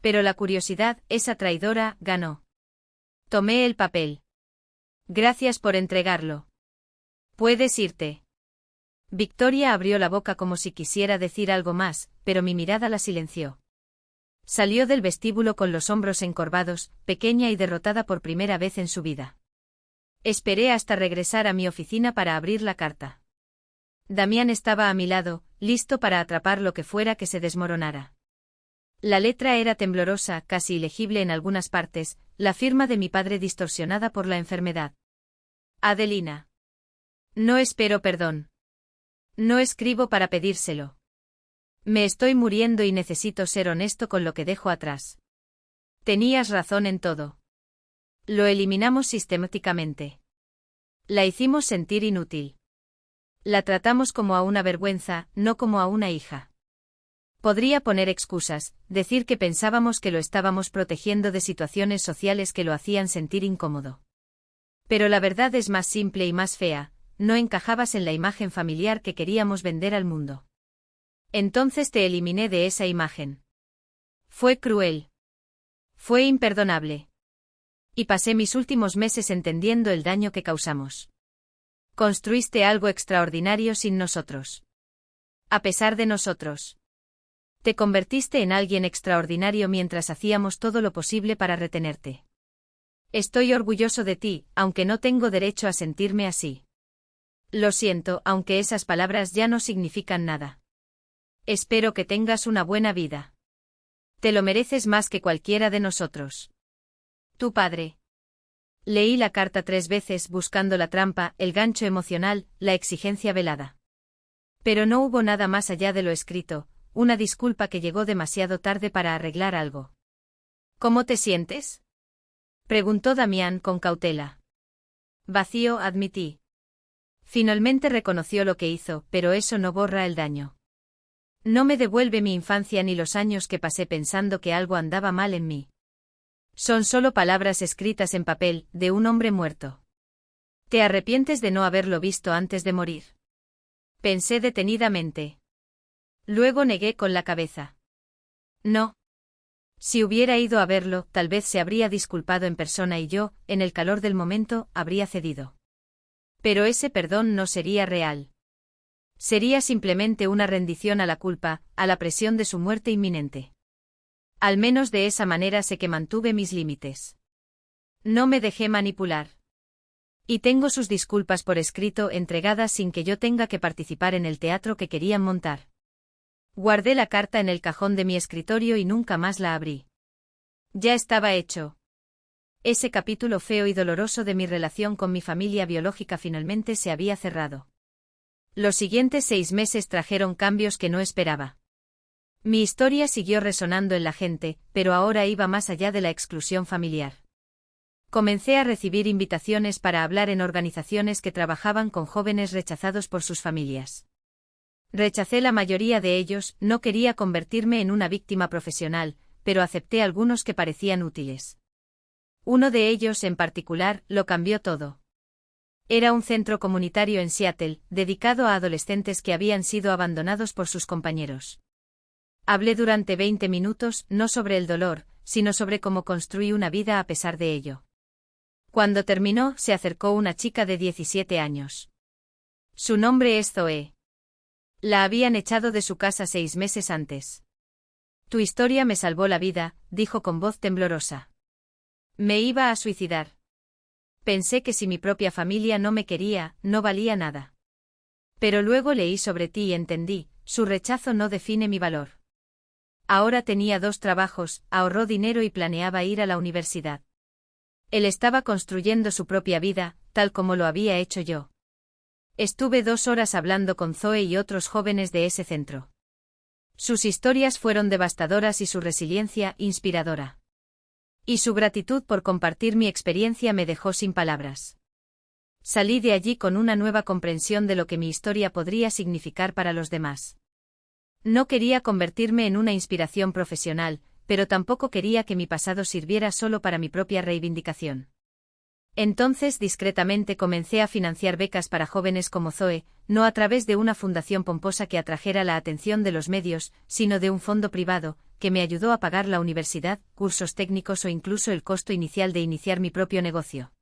Pero la curiosidad, esa traidora, ganó. Tomé el papel. Gracias por entregarlo. Puedes irte. Victoria abrió la boca como si quisiera decir algo más, pero mi mirada la silenció. Salió del vestíbulo con los hombros encorvados, pequeña y derrotada por primera vez en su vida. Esperé hasta regresar a mi oficina para abrir la carta. Damián estaba a mi lado, listo para atrapar lo que fuera que se desmoronara. La letra era temblorosa, casi ilegible en algunas partes, la firma de mi padre distorsionada por la enfermedad. Adelina. No espero perdón. No escribo para pedírselo. Me estoy muriendo y necesito ser honesto con lo que dejo atrás. Tenías razón en todo. Lo eliminamos sistemáticamente. La hicimos sentir inútil. La tratamos como a una vergüenza, no como a una hija. Podría poner excusas, decir que pensábamos que lo estábamos protegiendo de situaciones sociales que lo hacían sentir incómodo. Pero la verdad es más simple y más fea, no encajabas en la imagen familiar que queríamos vender al mundo. Entonces te eliminé de esa imagen. Fue cruel. Fue imperdonable. Y pasé mis últimos meses entendiendo el daño que causamos. Construiste algo extraordinario sin nosotros. A pesar de nosotros. Te convertiste en alguien extraordinario mientras hacíamos todo lo posible para retenerte. Estoy orgulloso de ti, aunque no tengo derecho a sentirme así. Lo siento, aunque esas palabras ya no significan nada. Espero que tengas una buena vida. Te lo mereces más que cualquiera de nosotros. Tu padre. Leí la carta 3 veces buscando la trampa, el gancho emocional, la exigencia velada. Pero no hubo nada más allá de lo escrito, una disculpa que llegó demasiado tarde para arreglar algo. ¿Cómo te sientes? Preguntó Damián con cautela. Vacío, admití. Finalmente reconoció lo que hizo, pero eso no borra el daño. No me devuelve mi infancia ni los años que pasé pensando que algo andaba mal en mí. Son solo palabras escritas en papel, de un hombre muerto. ¿Te arrepientes de no haberlo visto antes de morir? Pensé detenidamente. Luego negué con la cabeza. No. Si hubiera ido a verlo, tal vez se habría disculpado en persona y yo, en el calor del momento, habría cedido. Pero ese perdón no sería real. Sería simplemente una rendición a la culpa, a la presión de su muerte inminente. Al menos de esa manera sé que mantuve mis límites. No me dejé manipular. Y tengo sus disculpas por escrito entregadas sin que yo tenga que participar en el teatro que querían montar. Guardé la carta en el cajón de mi escritorio y nunca más la abrí. Ya estaba hecho. Ese capítulo feo y doloroso de mi relación con mi familia biológica finalmente se había cerrado. Los siguientes 6 meses trajeron cambios que no esperaba. Mi historia siguió resonando en la gente, pero ahora iba más allá de la exclusión familiar. Comencé a recibir invitaciones para hablar en organizaciones que trabajaban con jóvenes rechazados por sus familias. Rechacé la mayoría de ellos, no quería convertirme en una víctima profesional, pero acepté algunos que parecían útiles. Uno de ellos en particular, lo cambió todo. Era un centro comunitario en Seattle, dedicado a adolescentes que habían sido abandonados por sus compañeros. Hablé durante 20 minutos, no sobre el dolor, sino sobre cómo construí una vida a pesar de ello. Cuando terminó, se acercó una chica de 17 años. Su nombre es Zoe. La habían echado de su casa 6 meses antes. Tu historia me salvó la vida, dijo con voz temblorosa. Me iba a suicidar. Pensé que si mi propia familia no me quería, no valía nada. Pero luego leí sobre ti y entendí, su rechazo no define mi valor. Ahora tenía 2 trabajos, ahorró dinero y planeaba ir a la universidad. Él estaba construyendo su propia vida, tal como lo había hecho yo. Estuve 2 horas hablando con Zoe y otros jóvenes de ese centro. Sus historias fueron devastadoras y su resiliencia inspiradora. Y su gratitud por compartir mi experiencia me dejó sin palabras. Salí de allí con una nueva comprensión de lo que mi historia podría significar para los demás. No quería convertirme en una inspiración profesional, pero tampoco quería que mi pasado sirviera solo para mi propia reivindicación. Entonces discretamente comencé a financiar becas para jóvenes como Zoe, no a través de una fundación pomposa que atrajera la atención de los medios, sino de un fondo privado, que me ayudó a pagar la universidad, cursos técnicos o incluso el costo inicial de iniciar mi propio negocio.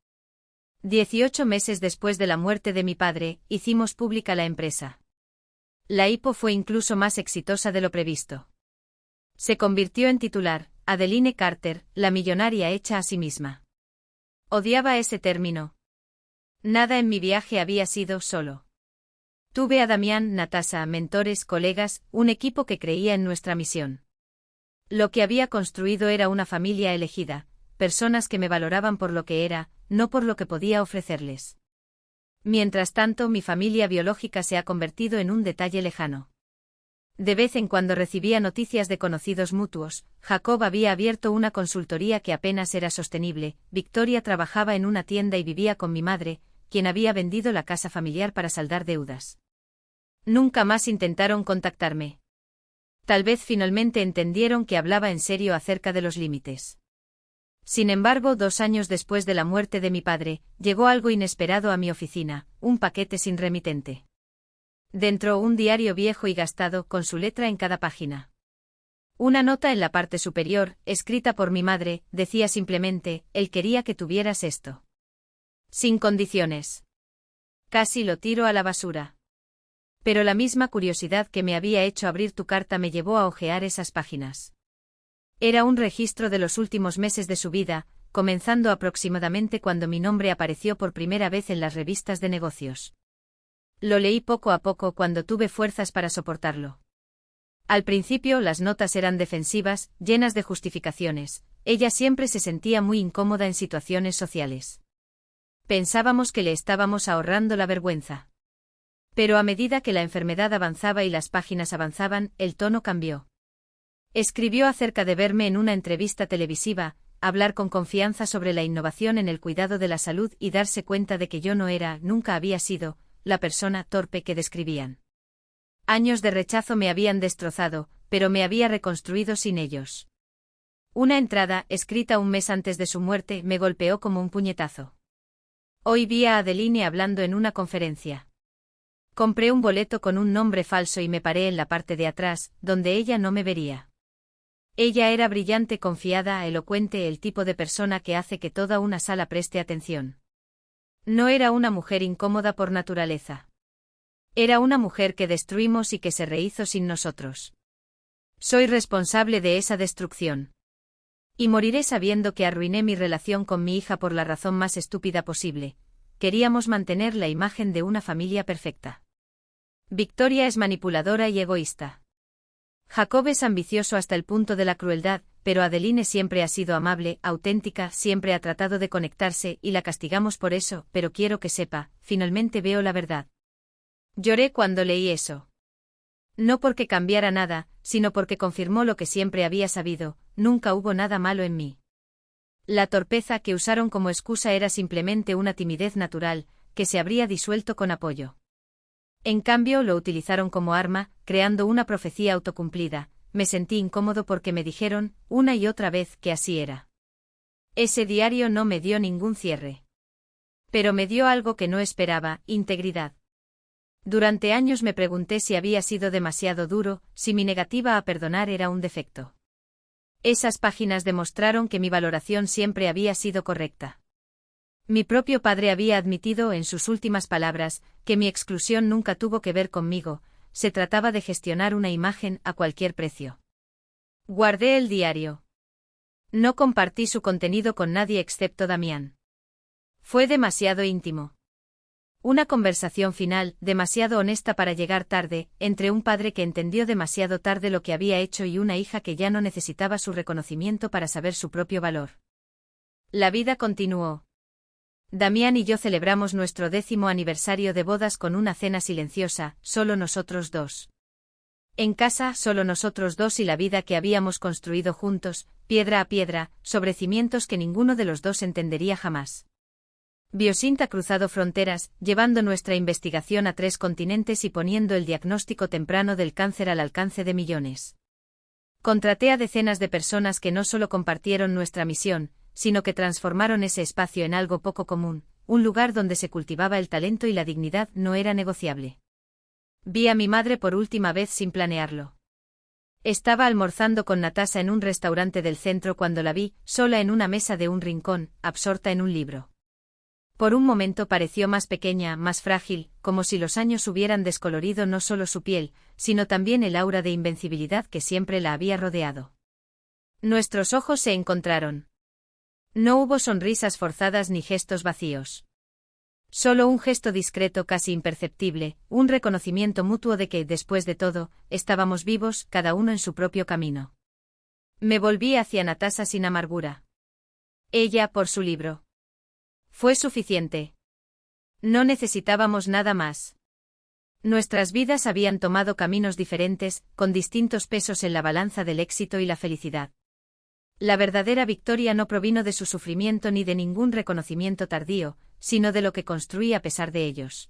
18 meses después de la muerte de mi padre, hicimos pública la empresa. La IPO fue incluso más exitosa de lo previsto. Se convirtió en titular, Adeline Carter, la millonaria hecha a sí misma. Odiaba ese término. Nada en mi viaje había sido solo. Tuve a Damián, Natasha, mentores, colegas, un equipo que creía en nuestra misión. Lo que había construido era una familia elegida, personas que me valoraban por lo que era, no por lo que podía ofrecerles. Mientras tanto, mi familia biológica se ha convertido en un detalle lejano. De vez en cuando recibía noticias de conocidos mutuos. Jacob había abierto una consultoría que apenas era sostenible, Victoria trabajaba en una tienda y vivía con mi madre, quien había vendido la casa familiar para saldar deudas. Nunca más intentaron contactarme. Tal vez finalmente entendieron que hablaba en serio acerca de los límites. Sin embargo, 2 años después de la muerte de mi padre, llegó algo inesperado a mi oficina, un paquete sin remitente. Dentro un diario viejo y gastado, con su letra en cada página. Una nota en la parte superior, escrita por mi madre, decía simplemente, él quería que tuvieras esto. Sin condiciones. Casi lo tiro a la basura. Pero la misma curiosidad que me había hecho abrir tu carta me llevó a hojear esas páginas. Era un registro de los últimos meses de su vida, comenzando aproximadamente cuando mi nombre apareció por primera vez en las revistas de negocios. Lo leí poco a poco cuando tuve fuerzas para soportarlo. Al principio las notas eran defensivas, llenas de justificaciones. Ella siempre se sentía muy incómoda en situaciones sociales. Pensábamos que le estábamos ahorrando la vergüenza. Pero a medida que la enfermedad avanzaba y las páginas avanzaban, el tono cambió. Escribió acerca de verme en una entrevista televisiva, hablar con confianza sobre la innovación en el cuidado de la salud y darse cuenta de que yo no era, nunca había sido, la persona torpe que describían. Años de rechazo me habían destrozado, pero me había reconstruido sin ellos. Una entrada, escrita un mes antes de su muerte, me golpeó como un puñetazo. Hoy vi a Adeline hablando en una conferencia. Compré un boleto con un nombre falso y me paré en la parte de atrás, donde ella no me vería. Ella era brillante, confiada, elocuente, el tipo de persona que hace que toda una sala preste atención. No era una mujer incómoda por naturaleza. Era una mujer que destruimos y que se rehizo sin nosotros. Soy responsable de esa destrucción. Y moriré sabiendo que arruiné mi relación con mi hija por la razón más estúpida posible. Queríamos mantener la imagen de una familia perfecta. Victoria es manipuladora y egoísta. Jacob es ambicioso hasta el punto de la crueldad, pero Adeline siempre ha sido amable, auténtica, siempre ha tratado de conectarse y la castigamos por eso, pero quiero que sepa, finalmente veo la verdad. Lloré cuando leí eso. No porque cambiara nada, sino porque confirmó lo que siempre había sabido, nunca hubo nada malo en mí. La torpeza que usaron como excusa era simplemente una timidez natural, que se habría disuelto con apoyo. En cambio, lo utilizaron como arma, creando una profecía autocumplida. Me sentí incómodo porque me dijeron, una y otra vez, que así era. Ese diario no me dio ningún cierre. Pero me dio algo que no esperaba, integridad. Durante años me pregunté si había sido demasiado duro, si mi negativa a perdonar era un defecto. Esas páginas demostraron que mi valoración siempre había sido correcta. Mi propio padre había admitido en sus últimas palabras que mi exclusión nunca tuvo que ver conmigo, se trataba de gestionar una imagen a cualquier precio. Guardé el diario. No compartí su contenido con nadie excepto Damián. Fue demasiado íntimo. Una conversación final, demasiado honesta para llegar tarde, entre un padre que entendió demasiado tarde lo que había hecho y una hija que ya no necesitaba su reconocimiento para saber su propio valor. La vida continuó. Damián y yo celebramos nuestro 10º aniversario de bodas con una cena silenciosa, solo nosotros dos. En casa, solo nosotros dos y la vida que habíamos construido juntos, piedra a piedra, sobre cimientos que ninguno de los dos entendería jamás. Biosint ha cruzado fronteras, llevando nuestra investigación a 3 continentes y poniendo el diagnóstico temprano del cáncer al alcance de millones. Contraté a decenas de personas que no solo compartieron nuestra misión, sino que transformaron ese espacio en algo poco común, un lugar donde se cultivaba el talento y la dignidad no era negociable. Vi a mi madre por última vez sin planearlo. Estaba almorzando con Natasha en un restaurante del centro cuando la vi, sola en una mesa de un rincón, absorta en un libro. Por un momento pareció más pequeña, más frágil, como si los años hubieran descolorido no solo su piel, sino también el aura de invencibilidad que siempre la había rodeado. Nuestros ojos se encontraron. No hubo sonrisas forzadas ni gestos vacíos. Solo un gesto discreto casi imperceptible, un reconocimiento mutuo de que, después de todo, estábamos vivos, cada uno en su propio camino. Me volví hacia Natasha sin amargura. Ella por su libro. Fue suficiente. No necesitábamos nada más. Nuestras vidas habían tomado caminos diferentes, con distintos pesos en la balanza del éxito y la felicidad. La verdadera victoria no provino de su sufrimiento ni de ningún reconocimiento tardío, sino de lo que construí a pesar de ellos.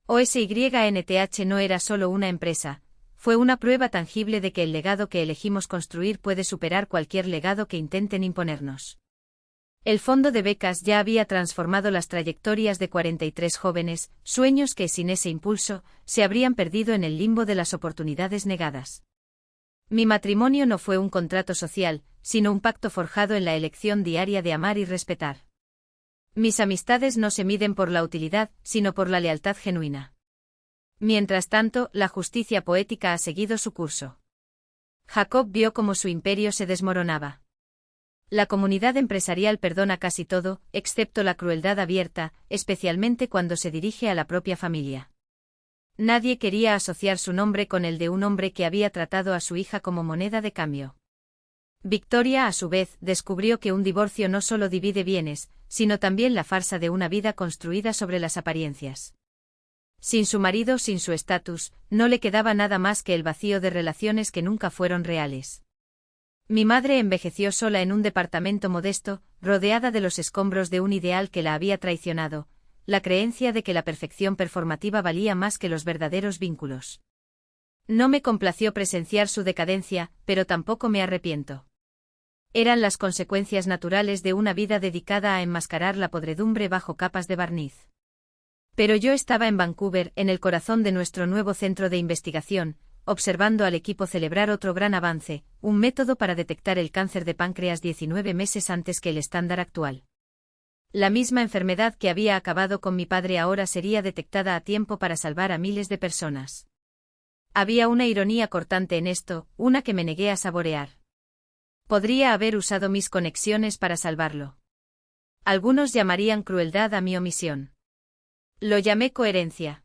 OSYNTH no era solo una empresa, fue una prueba tangible de que el legado que elegimos construir puede superar cualquier legado que intenten imponernos. El fondo de becas ya había transformado las trayectorias de 43 jóvenes, sueños que sin ese impulso, se habrían perdido en el limbo de las oportunidades negadas. Mi matrimonio no fue un contrato social, sino un pacto forjado en la elección diaria de amar y respetar. Mis amistades no se miden por la utilidad, sino por la lealtad genuina. Mientras tanto, la justicia poética ha seguido su curso. Jacob vio cómo su imperio se desmoronaba. La comunidad empresarial perdona casi todo, excepto la crueldad abierta, especialmente cuando se dirige a la propia familia. Nadie quería asociar su nombre con el de un hombre que había tratado a su hija como moneda de cambio. Victoria, a su vez, descubrió que un divorcio no solo divide bienes, sino también la farsa de una vida construida sobre las apariencias. Sin su marido, sin su estatus, no le quedaba nada más que el vacío de relaciones que nunca fueron reales. Mi madre envejeció sola en un departamento modesto, rodeada de los escombros de un ideal que la había traicionado, la creencia de que la perfección performativa valía más que los verdaderos vínculos. No me complació presenciar su decadencia, pero tampoco me arrepiento. Eran las consecuencias naturales de una vida dedicada a enmascarar la podredumbre bajo capas de barniz. Pero yo estaba en Vancouver, en el corazón de nuestro nuevo centro de investigación, observando al equipo celebrar otro gran avance, un método para detectar el cáncer de páncreas 19 meses antes que el estándar actual. La misma enfermedad que había acabado con mi padre ahora sería detectada a tiempo para salvar a miles de personas. Había una ironía cortante en esto, una que me negué a saborear. Podría haber usado mis conexiones para salvarlo. Algunos llamarían crueldad a mi omisión. Lo llamé coherencia.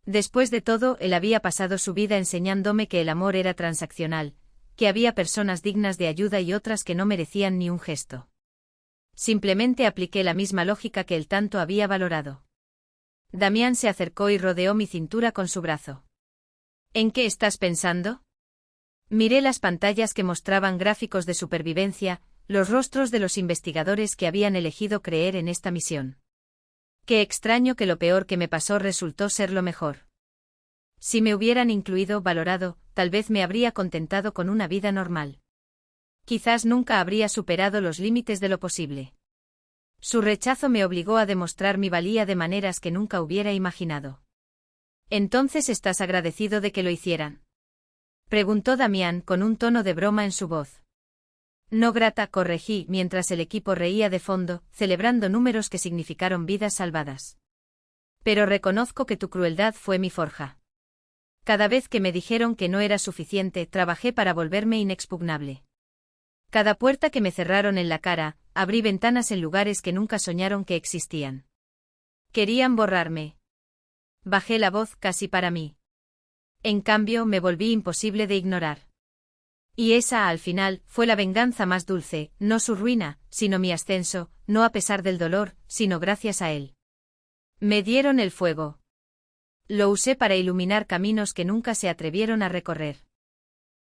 Después de todo, él había pasado su vida enseñándome que el amor era transaccional, que había personas dignas de ayuda y otras que no merecían ni un gesto. Simplemente apliqué la misma lógica que él tanto había valorado. Damián se acercó y rodeó mi cintura con su brazo. ¿En qué estás pensando? Miré las pantallas que mostraban gráficos de supervivencia, los rostros de los investigadores que habían elegido creer en esta misión. Qué extraño que lo peor que me pasó resultó ser lo mejor. Si me hubieran incluido, valorado, tal vez me habría contentado con una vida normal. Quizás nunca habría superado los límites de lo posible. Su rechazo me obligó a demostrar mi valía de maneras que nunca hubiera imaginado. ¿Entonces estás agradecido de que lo hicieran?, preguntó Damián con un tono de broma en su voz. No grata, corregí, mientras el equipo reía de fondo, celebrando números que significaron vidas salvadas. Pero reconozco que tu crueldad fue mi forja. Cada vez que me dijeron que no era suficiente, trabajé para volverme inexpugnable. Cada puerta que me cerraron en la cara, abrí ventanas en lugares que nunca soñaron que existían. Querían borrarme. Bajé la voz casi para mí. En cambio, me volví imposible de ignorar. Y esa, al final, fue la venganza más dulce, no su ruina, sino mi ascenso, no a pesar del dolor, sino gracias a él. Me dieron el fuego. Lo usé para iluminar caminos que nunca se atrevieron a recorrer.